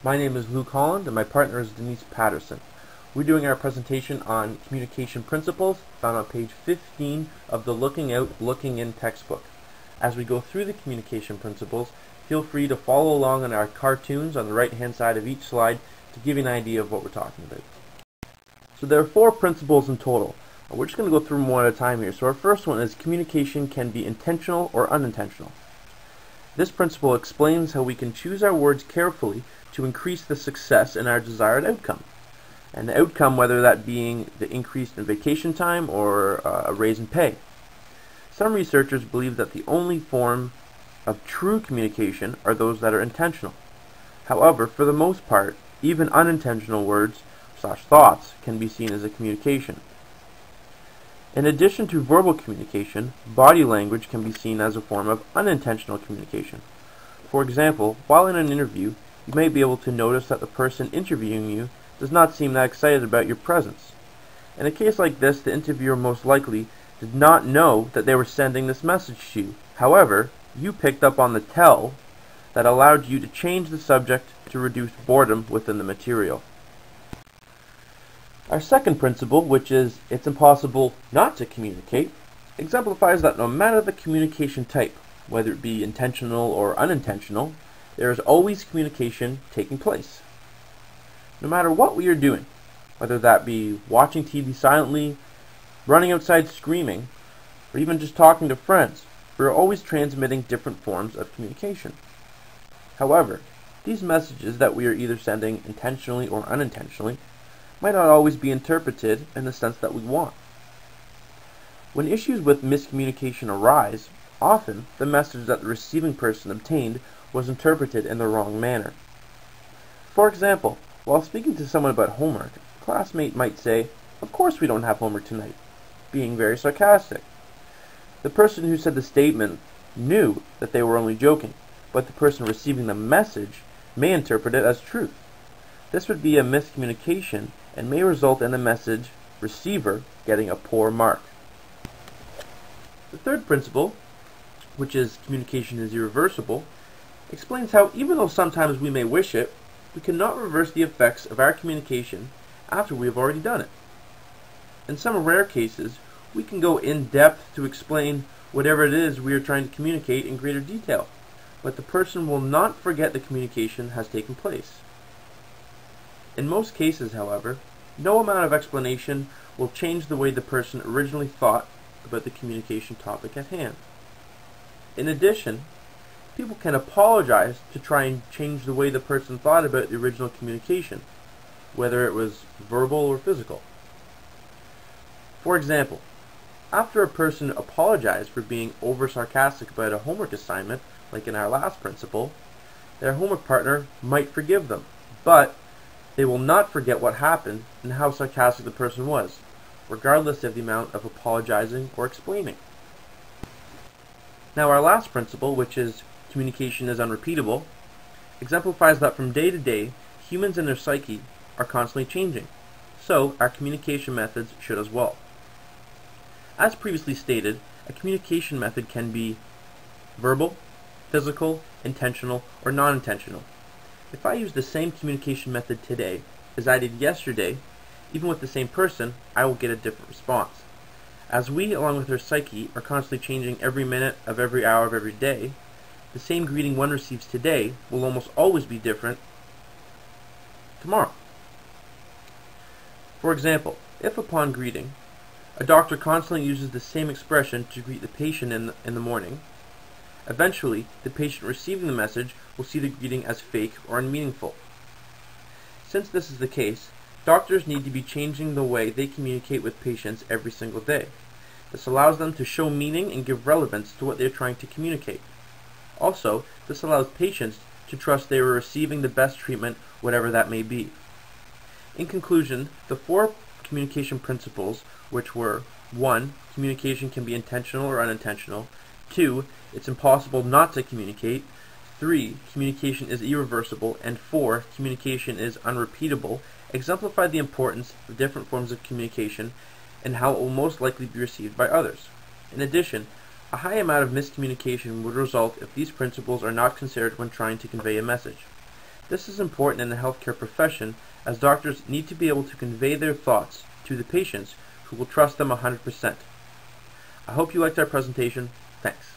My name is Luke Holland and my partner is Denise Patterson. We're doing our presentation on communication principles found on page 15 of the Looking Out, Looking In textbook. As we go through the communication principles, feel free to follow along on our cartoons on the right hand side of each slide to give you an idea of what we're talking about. So there are 4 principles in total. We're just going to go through them one at a time here. So our first one is communication can be intentional or unintentional. This principle explains how we can choose our words carefully to increase the success in our desired outcome. And the outcome, whether that being the increase in vacation time or a raise in pay. Some researchers believe that the only form of true communication are those that are intentional. However, for the most part, even unintentional words/thoughts can be seen as a communication. In addition to verbal communication, body language can be seen as a form of unintentional communication. For example, while in an interview, you may be able to notice that the person interviewing you does not seem that excited about your presence. In a case like this, the interviewer most likely did not know that they were sending this message to you. However, you picked up on the tell that allowed you to change the subject to reduce boredom within the material. Our second principle, which is it's impossible not to communicate, exemplifies that no matter the communication type, whether it be intentional or unintentional, there is always communication taking place. No matter what we are doing, whether that be watching TV silently, running outside screaming, or even just talking to friends, we are always transmitting different forms of communication. However, these messages that we are either sending intentionally or unintentionally might not always be interpreted in the sense that we want. When issues with miscommunication arise, often the message that the receiving person obtained was interpreted in the wrong manner. For example, while speaking to someone about homework, a classmate might say, "Of course we don't have homework tonight," being very sarcastic. The person who said the statement knew that they were only joking, but the person receiving the message may interpret it as truth. This would be a miscommunication and may result in the message receiver getting a poor mark. The third principle, which is communication is irreversible, explains how even though sometimes we may wish it, we cannot reverse the effects of our communication after we have already done it. In some rare cases, we can go in depth to explain whatever it is we are trying to communicate in greater detail, but the person will not forget the communication has taken place. In most cases, however, no amount of explanation will change the way the person originally thought about the communication topic at hand. In addition, people can apologize to try and change the way the person thought about the original communication, whether it was verbal or physical. For example, after a person apologized for being over-sarcastic about a homework assignment, like in our last principle, their homework partner might forgive them, but they will not forget what happened and how sarcastic the person was, regardless of the amount of apologizing or explaining. Now our last principle, which is communication is unrepeatable, exemplifies that from day to day, humans and their psyche are constantly changing, so our communication methods should as well. As previously stated, a communication method can be verbal, physical, intentional, or non-intentional. If I use the same communication method today as I did yesterday, even with the same person, I will get a different response. As we, along with our psyche, are constantly changing every minute of every hour of every day, the same greeting one receives today will almost always be different tomorrow. For example, if upon greeting, a doctor constantly uses the same expression to greet the patient in the morning, eventually the patient receiving the message will see the greeting as fake or unmeaningful. Since this is the case, doctors need to be changing the way they communicate with patients every single day. This allows them to show meaning and give relevance to what they are trying to communicate. Also, this allows patients to trust they are receiving the best treatment, whatever that may be. In conclusion, the 4 communication principles, which were 1. Communication can be intentional or unintentional. 2. It's impossible not to communicate. 3. Communication is irreversible. And 4. Communication is unrepeatable, exemplify the importance of different forms of communication and how it will most likely be received by others. In addition, a high amount of miscommunication would result if these principles are not considered when trying to convey a message. This is important in the healthcare profession, as doctors need to be able to convey their thoughts to the patients who will trust them 100%. I hope you liked our presentation. Thanks.